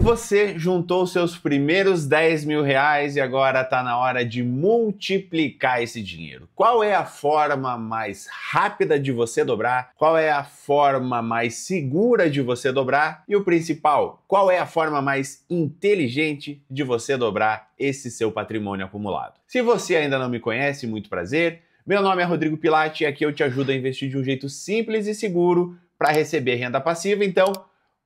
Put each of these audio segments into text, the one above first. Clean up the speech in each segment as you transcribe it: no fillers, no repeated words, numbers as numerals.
Você juntou seus primeiros 10 mil reais e agora está na hora de multiplicar esse dinheiro. Qual é a forma mais rápida de você dobrar? Qual é a forma mais segura de você dobrar? E o principal, qual é a forma mais inteligente de você dobrar esse seu patrimônio acumulado? Se você ainda não me conhece, muito prazer. Meu nome é Rodrigo Pilati e aqui eu te ajudo a investir de um jeito simples e seguro para receber renda passiva. Então,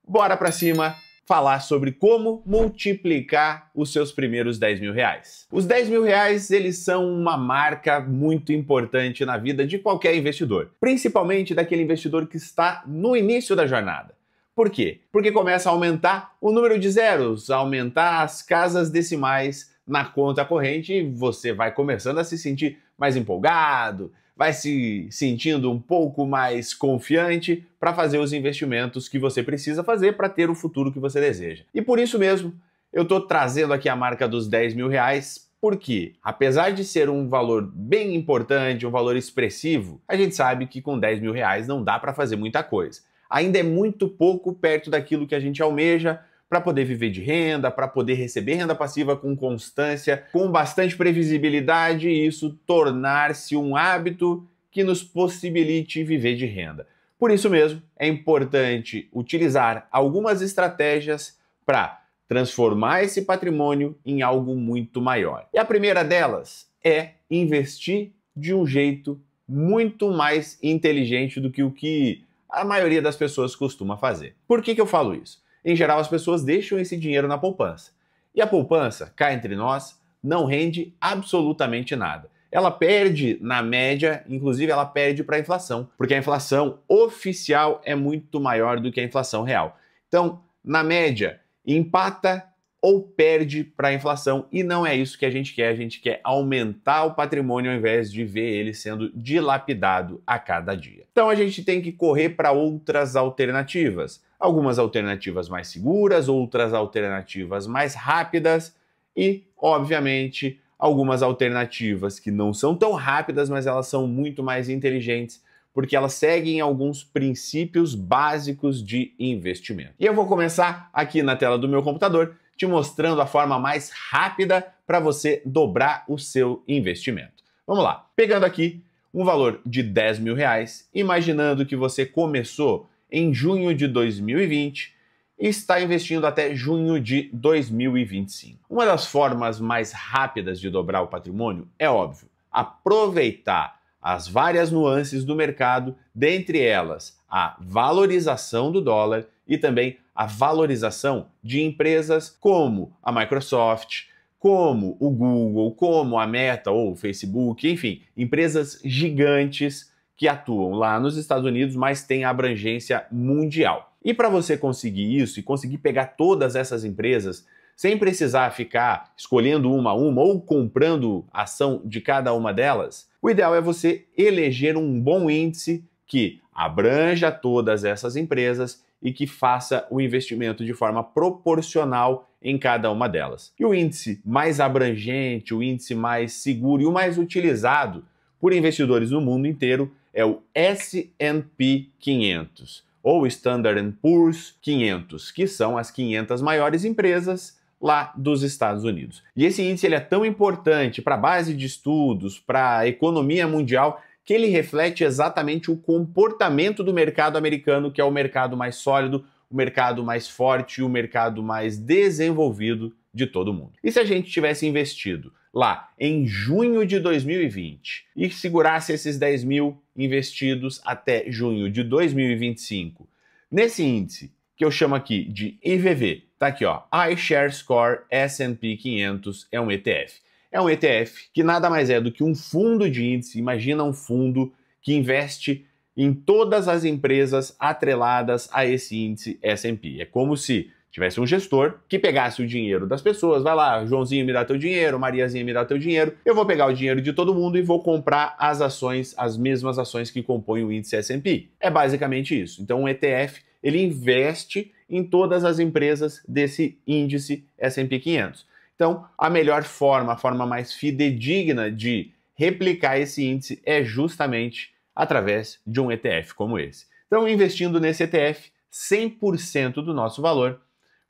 bora para cima falar sobre como multiplicar os seus primeiros 10 mil reais. Os 10 mil reais, eles são uma marca muito importante na vida de qualquer investidor, principalmente daquele investidor que está no início da jornada. Por quê? Porque começa a aumentar o número de zeros, a aumentar as casas decimais na conta corrente e você vai começando a se sentir mais empolgado, vai se sentindo um pouco mais confiante para fazer os investimentos que você precisa fazer para ter o futuro que você deseja. E por isso mesmo, eu estou trazendo aqui a marca dos 10 mil reais, porque apesar de ser um valor bem importante, um valor expressivo, a gente sabe que com 10 mil reais não dá para fazer muita coisa. Ainda é muito pouco perto daquilo que a gente almeja para poder viver de renda, para poder receber renda passiva com constância, com bastante previsibilidade e isso tornar-se um hábito que nos possibilite viver de renda. Por isso mesmo, é importante utilizar algumas estratégias para transformar esse patrimônio em algo muito maior. E a primeira delas é investir de um jeito muito mais inteligente do que o que a maioria das pessoas costuma fazer. Por que eu falo isso? Em geral, as pessoas deixam esse dinheiro na poupança. E a poupança, cá entre nós, não rende absolutamente nada. Ela perde, na média, inclusive ela perde para a inflação, porque a inflação oficial é muito maior do que a inflação real. Então, na média, empata ou perde para a inflação e não é isso que a gente quer aumentar o patrimônio ao invés de ver ele sendo dilapidado a cada dia. Então a gente tem que correr para outras alternativas. Algumas alternativas mais seguras, outras alternativas mais rápidas e, obviamente, algumas alternativas que não são tão rápidas, mas elas são muito mais inteligentes, porque elas seguem alguns princípios básicos de investimento. E eu vou começar aqui na tela do meu computador, te mostrando a forma mais rápida para você dobrar o seu investimento. Vamos lá. Pegando aqui um valor de 10 mil reais, imaginando que você começou em junho de 2020 e está investindo até junho de 2025. Uma das formas mais rápidas de dobrar o patrimônio é óbvio, aproveitar as várias nuances do mercado, dentre elas a valorização do dólar e também a valorização de empresas como a Microsoft, como o Google, como a Meta ou o Facebook, enfim, empresas gigantes que atuam lá nos Estados Unidos, mas têm abrangência mundial. E para você conseguir isso e conseguir pegar todas essas empresas sem precisar ficar escolhendo uma a uma ou comprando ação de cada uma delas, o ideal é você eleger um bom índice que abranja todas essas empresas e que faça o investimento de forma proporcional em cada uma delas. E o índice mais abrangente, o índice mais seguro e o mais utilizado por investidores no mundo inteiro é o S&P 500 ou Standard & Poor's 500, que são as 500 maiores empresas lá dos Estados Unidos. E esse índice ele é tão importante para a base de estudos, para a economia mundial, que ele reflete exatamente o comportamento do mercado americano, que é o mercado mais sólido, o mercado mais forte e o mercado mais desenvolvido de todo mundo. E se a gente tivesse investido lá em junho de 2020 e segurasse esses 10 mil investidos até junho de 2025, nesse índice, que eu chamo aqui de IVV, tá aqui ó, iShares Score S&P 500 é um ETF. É um ETF que nada mais é do que um fundo de índice, imagina um fundo que investe em todas as empresas atreladas a esse índice S&P. É como se tivesse um gestor que pegasse o dinheiro das pessoas, vai lá, Joãozinho me dá teu dinheiro, Mariazinha me dá teu dinheiro, eu vou pegar o dinheiro de todo mundo e vou comprar as ações, as mesmas ações que compõem o índice S&P. É basicamente isso. Então um ETF, ele investe em todas as empresas desse índice S&P 500. Então, a melhor forma, a forma mais fidedigna de replicar esse índice é justamente através de um ETF como esse. Então, investindo nesse ETF, 100% do nosso valor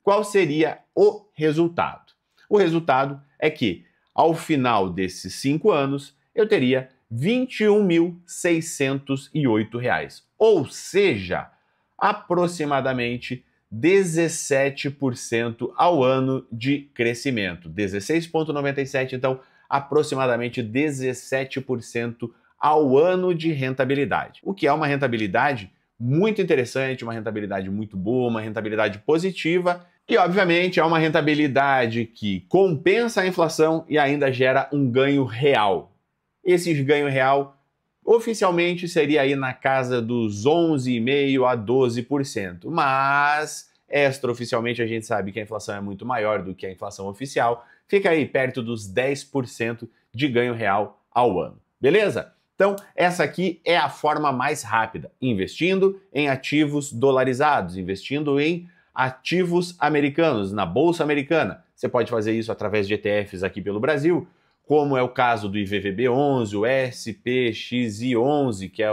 Qual seria o resultado? O resultado é que, ao final desses 5 anos, eu teria R$ 21.608, ou seja, aproximadamente 17% ao ano de crescimento. 16,97, então aproximadamente 17% ao ano de rentabilidade. O que é uma rentabilidade muito interessante, uma rentabilidade muito boa, uma rentabilidade positiva e, obviamente, é uma rentabilidade que compensa a inflação e ainda gera um ganho real. Esse ganho real oficialmente seria aí na casa dos 11,5% a 12%, mas extraoficialmente a gente sabe que a inflação é muito maior do que a inflação oficial, fica aí perto dos 10% de ganho real ao ano, beleza? Então, essa aqui é a forma mais rápida, investindo em ativos dolarizados, investindo em ativos americanos, na Bolsa Americana. Você pode fazer isso através de ETFs aqui pelo Brasil, como é o caso do IVVB11, o SPXI11, que é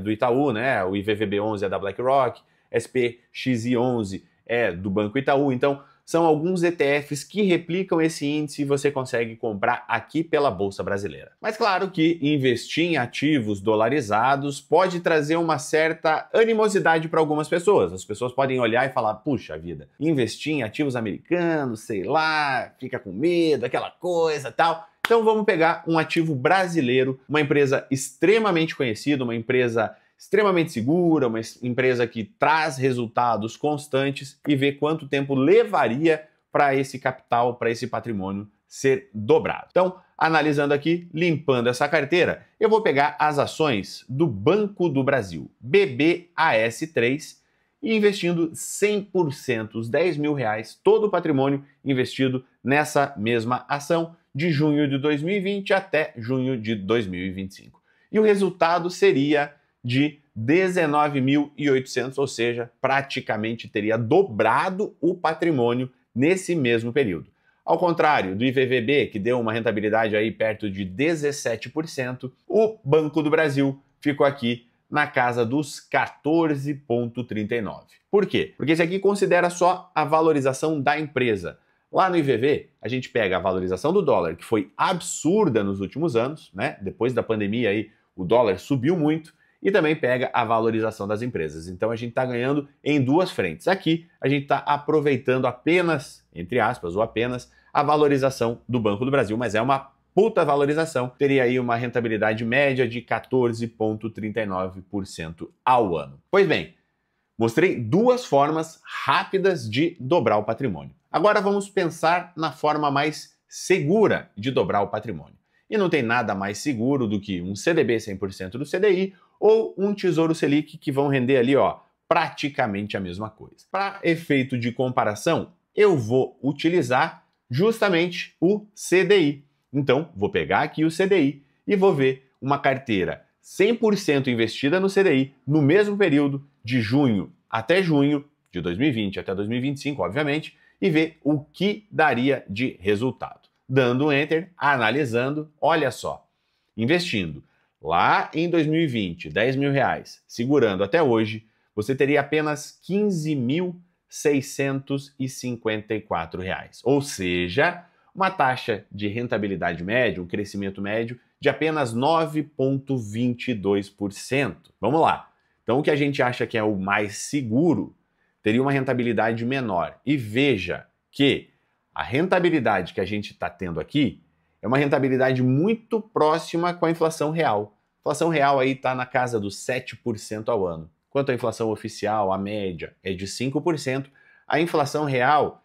do Itaú, né? O IVVB11 é da BlackRock, SPXI11 é do Banco Itaú. Então, são alguns ETFs que replicam esse índice e você consegue comprar aqui pela Bolsa Brasileira. Mas claro que investir em ativos dolarizados pode trazer uma certa animosidade para algumas pessoas. As pessoas podem olhar e falar, puxa vida, investir em ativos americanos, sei lá, fica com medo, aquela coisa tal. Então vamos pegar um ativo brasileiro, uma empresa extremamente conhecida, uma empresa extremamente segura, uma empresa que traz resultados constantes e ver quanto tempo levaria para esse capital, para esse patrimônio ser dobrado. Então, analisando aqui, limpando essa carteira, eu vou pegar as ações do Banco do Brasil, BBAS3, e investindo 100%, os R$ 10 mil, todo o patrimônio investido nessa mesma ação de junho de 2020 até junho de 2025. E o resultado seria de 19.800, ou seja, praticamente teria dobrado o patrimônio nesse mesmo período. Ao contrário do IVVB, que deu uma rentabilidade aí perto de 17%, o Banco do Brasil ficou aqui na casa dos 14,39%. Por quê? Porque esse aqui considera só a valorização da empresa. Lá no IVV, a gente pega a valorização do dólar, que foi absurda nos últimos anos, né? Depois da pandemia aí, o dólar subiu muito, e também pega a valorização das empresas. Então a gente está ganhando em duas frentes. Aqui a gente está aproveitando apenas, entre aspas, ou apenas, a valorização do Banco do Brasil, mas é uma puta valorização. Teria aí uma rentabilidade média de 14,39% ao ano. Pois bem, mostrei duas formas rápidas de dobrar o patrimônio. Agora vamos pensar na forma mais segura de dobrar o patrimônio. E não tem nada mais seguro do que um CDB 100% do CDI ou um Tesouro Selic que vão render ali, ó, praticamente a mesma coisa. Para efeito de comparação, eu vou utilizar justamente o CDI. Então, vou pegar aqui o CDI e vou ver uma carteira 100% investida no CDI no mesmo período de junho até junho de 2020 até 2025, obviamente, e ver o que daria de resultado. Dando um Enter, analisando, olha só, investindo lá em 2020, R$10 mil, segurando até hoje, você teria apenas R$ 15.654, ou seja, uma taxa de rentabilidade média, um crescimento médio de apenas 9,22%. Vamos lá. Então, o que a gente acha que é o mais seguro teria uma rentabilidade menor. E veja que a rentabilidade que a gente está tendo aqui é uma rentabilidade muito próxima com a inflação real. A inflação real aí está na casa dos 7% ao ano. Quanto à inflação oficial, a média é de 5%. A inflação real,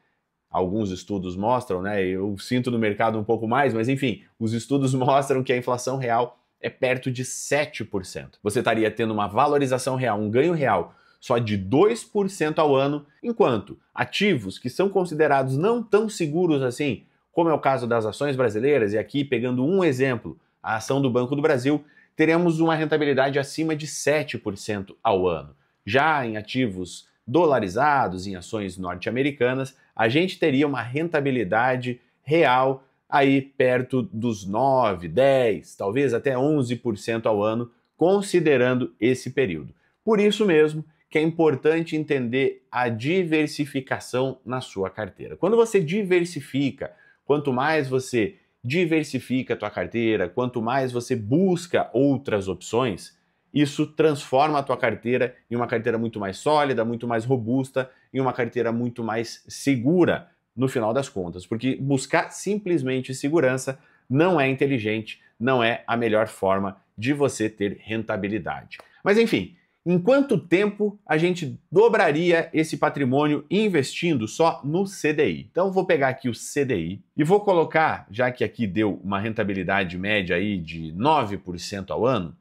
alguns estudos mostram, né? Eu sinto no mercado um pouco mais, mas enfim, os estudos mostram que a inflação real é perto de 7%. Você estaria tendo uma valorização real, um ganho real só de 2% ao ano, enquanto ativos que são considerados não tão seguros assim, como é o caso das ações brasileiras, e aqui pegando um exemplo, a ação do Banco do Brasil, teremos uma rentabilidade acima de 7% ao ano. Já em ativos dolarizados, em ações norte-americanas, a gente teria uma rentabilidade real aí perto dos 9, 10, talvez até 11% ao ano, considerando esse período. Por isso mesmo que é importante entender a diversificação na sua carteira. Quando você diversifica, quanto mais você diversifica a tua carteira, quanto mais você busca outras opções, isso transforma a tua carteira em uma carteira muito mais sólida, muito mais robusta, em uma carteira muito mais segura no final das contas, porque buscar simplesmente segurança não é inteligente, não é a melhor forma de você ter rentabilidade. Mas enfim, em quanto tempo a gente dobraria esse patrimônio investindo só no CDI? Então vou pegar aqui o CDI e vou colocar, já que aqui deu uma rentabilidade média aí de 9% ao ano,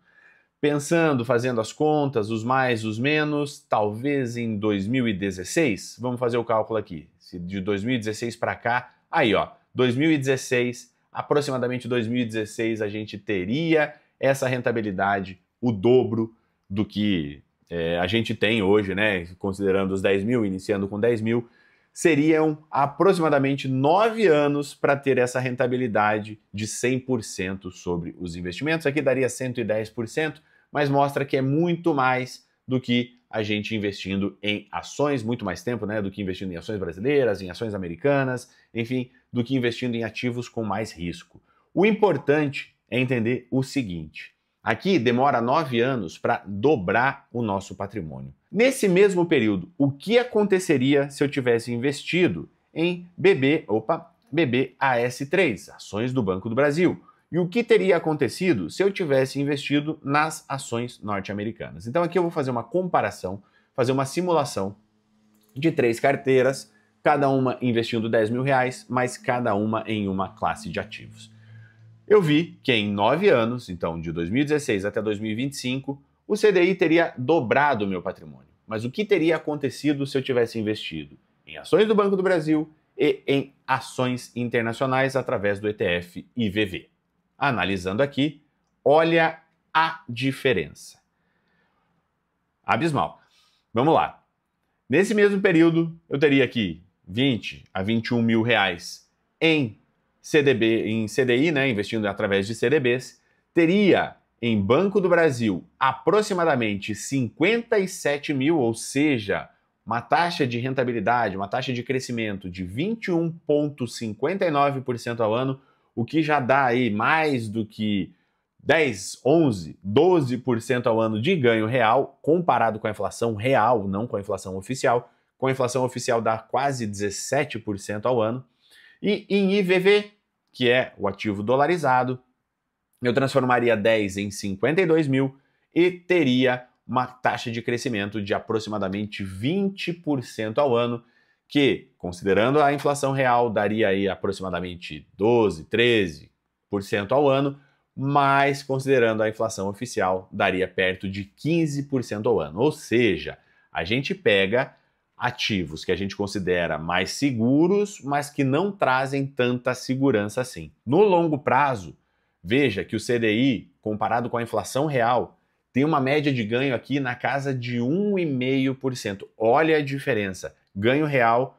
pensando, fazendo as contas, os mais, os menos, talvez em 2016, vamos fazer o cálculo aqui, se de 2016 para cá, aí ó, 2016, aproximadamente 2016 a gente teria essa rentabilidade, o dobro do que a gente tem hoje, né, considerando os 10 mil, iniciando com 10 mil, seriam aproximadamente 9 anos para ter essa rentabilidade de 100% sobre os investimentos. Aqui daria 110%, mas mostra que é muito mais do que a gente investindo em ações, muito mais tempo, né, do que investindo em ações brasileiras, em ações americanas, enfim, do que investindo em ativos com mais risco. O importante é entender o seguinte: aqui demora 9 anos para dobrar o nosso patrimônio. Nesse mesmo período, o que aconteceria se eu tivesse investido em BBAS3, ações do Banco do Brasil? E o que teria acontecido se eu tivesse investido nas ações norte-americanas? Então aqui eu vou fazer uma comparação, fazer uma simulação de 3 carteiras, cada uma investindo 10 mil reais, mas cada uma em uma classe de ativos. Eu vi que em 9 anos, então de 2016 até 2025, o CDI teria dobrado o meu patrimônio. Mas o que teria acontecido se eu tivesse investido em ações do Banco do Brasil e em ações internacionais através do ETF IVV? Analisando aqui, olha a diferença. Abismal. Vamos lá. Nesse mesmo período, eu teria aqui 20 a 21 mil reais em CDI, né, investindo através de CDBs, teria em Banco do Brasil aproximadamente 57 mil, ou seja, uma taxa de rentabilidade, uma taxa de crescimento de 21,59% ao ano, o que já dá aí mais do que 10, 11, 12% ao ano de ganho real, comparado com a inflação real, não com a inflação oficial. Com a inflação oficial dá quase 17% ao ano. E em IVV, que é o ativo dolarizado, eu transformaria 10 em 52 mil e teria uma taxa de crescimento de aproximadamente 20% ao ano, que, considerando a inflação real, daria aí aproximadamente 12, 13% ao ano, mas considerando a inflação oficial, daria perto de 15% ao ano. Ou seja, a gente pega ativos que a gente considera mais seguros, mas que não trazem tanta segurança assim. No longo prazo, veja que o CDI, comparado com a inflação real, tem uma média de ganho aqui na casa de 1,5%. Olha a diferença. Ganho real,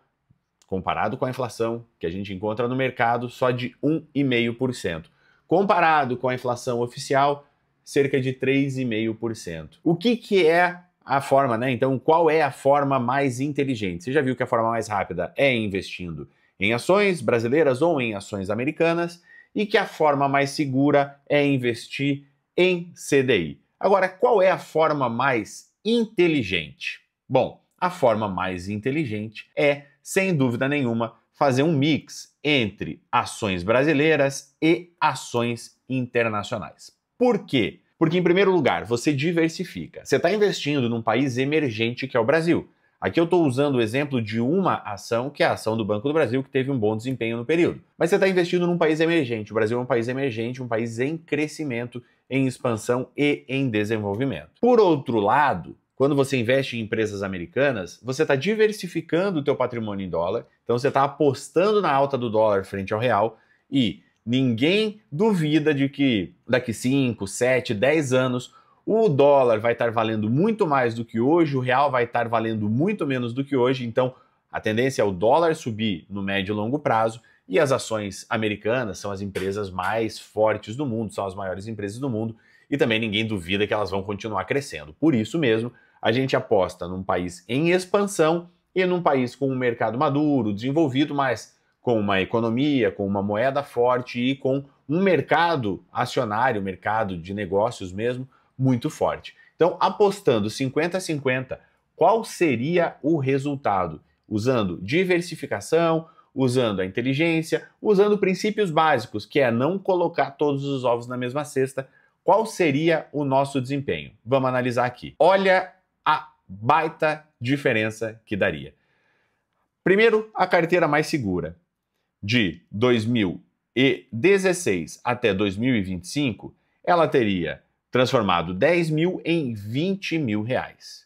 comparado com a inflação que a gente encontra no mercado, só de 1,5%. Comparado com a inflação oficial, cerca de 3,5%. O que é a forma, né? Então, qual é a forma mais inteligente? Você já viu que a forma mais rápida é investindo em ações brasileiras ou em ações americanas, e que a forma mais segura é investir em CDI. Agora, qual é a forma mais inteligente? Bom, a forma mais inteligente é, sem dúvida nenhuma, fazer um mix entre ações brasileiras e ações internacionais. Por quê? Porque, em primeiro lugar, você diversifica. Você está investindo num país emergente que é o Brasil. Aqui eu estou usando o exemplo de uma ação, que é a ação do Banco do Brasil, que teve um bom desempenho no período. Mas você está investindo num país emergente. O Brasil é um país emergente, um país em crescimento, em expansão e em desenvolvimento. Por outro lado, quando você investe em empresas americanas, você está diversificando o teu patrimônio em dólar, então você está apostando na alta do dólar frente ao real, e ninguém duvida de que daqui 5, 7, 10 anos o dólar vai estar valendo muito mais do que hoje, o real vai estar valendo muito menos do que hoje, então a tendência é o dólar subir no médio e longo prazo, e as ações americanas são as empresas mais fortes do mundo, são as maiores empresas do mundo, e também ninguém duvida que elas vão continuar crescendo. Por isso mesmo, a gente aposta num país em expansão e num país com um mercado maduro, desenvolvido, mas com uma economia, com uma moeda forte e com um mercado acionário, mercado de negócios mesmo, muito forte. Então, apostando 50-50, qual seria o resultado? Usando diversificação, usando a inteligência, usando princípios básicos, que é não colocar todos os ovos na mesma cesta, qual seria o nosso desempenho? Vamos analisar aqui. Olha a baita diferença que daria. Primeiro, a carteira mais segura. De 2016 até 2025, ela teria transformado 10 mil em 20 mil reais.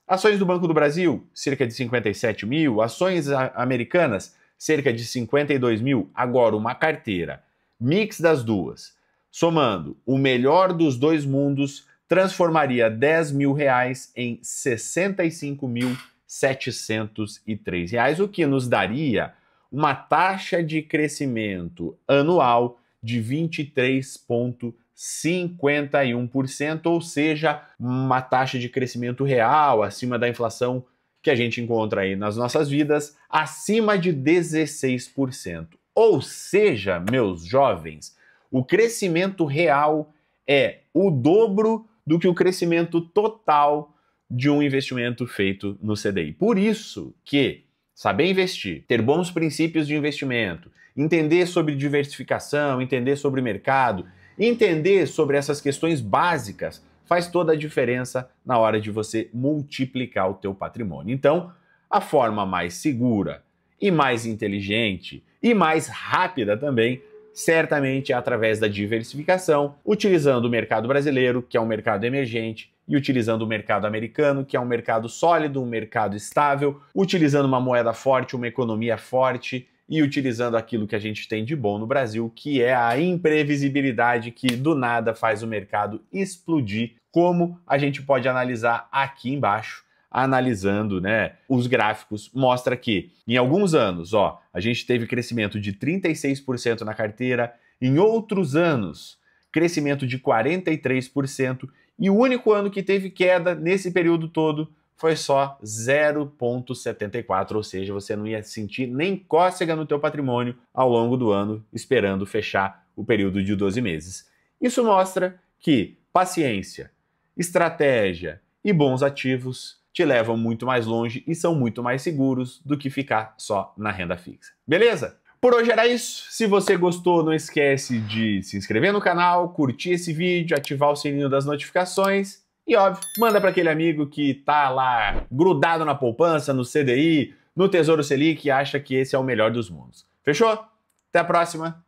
Ações do Banco do Brasil, cerca de 57 mil. Ações americanas, cerca de 52 mil. Agora, uma carteira mix das duas, somando o melhor dos dois mundos, transformaria 10 mil reais em 65.703 reais, o que nos daria uma taxa de crescimento anual de 23,51%, ou seja, uma taxa de crescimento real acima da inflação que a gente encontra aí nas nossas vidas, acima de 16%. Ou seja, meus jovens, o crescimento real é o dobro do que o crescimento total de um investimento feito no CDI. Por isso que saber investir, ter bons princípios de investimento, entender sobre diversificação, entender sobre mercado, entender sobre essas questões básicas faz toda a diferença na hora de você multiplicar o teu patrimônio. Então, a forma mais segura e mais inteligente e mais rápida também, certamente é através da diversificação, utilizando o mercado brasileiro, que é um mercado emergente, e utilizando o mercado americano, que é um mercado sólido, um mercado estável, utilizando uma moeda forte, uma economia forte e utilizando aquilo que a gente tem de bom no Brasil, que é a imprevisibilidade que do nada faz o mercado explodir, como a gente pode analisar aqui embaixo, analisando, os gráficos, mostra que em alguns anos, a gente teve crescimento de 36% na carteira, em outros anos, crescimento de 43%, e o único ano que teve queda nesse período todo foi só 0,74, ou seja, você não ia sentir nem cócega no teu patrimônio ao longo do ano, esperando fechar o período de 12 meses. Isso mostra que paciência, estratégia e bons ativos te levam muito mais longe e são muito mais seguros do que ficar só na renda fixa. Beleza? Por hoje era isso. Se você gostou, não esquece de se inscrever no canal, curtir esse vídeo, ativar o sininho das notificações e, óbvio, manda para aquele amigo que tá lá grudado na poupança, no CDI, no Tesouro Selic e acha que esse é o melhor dos mundos. Fechou? Até a próxima!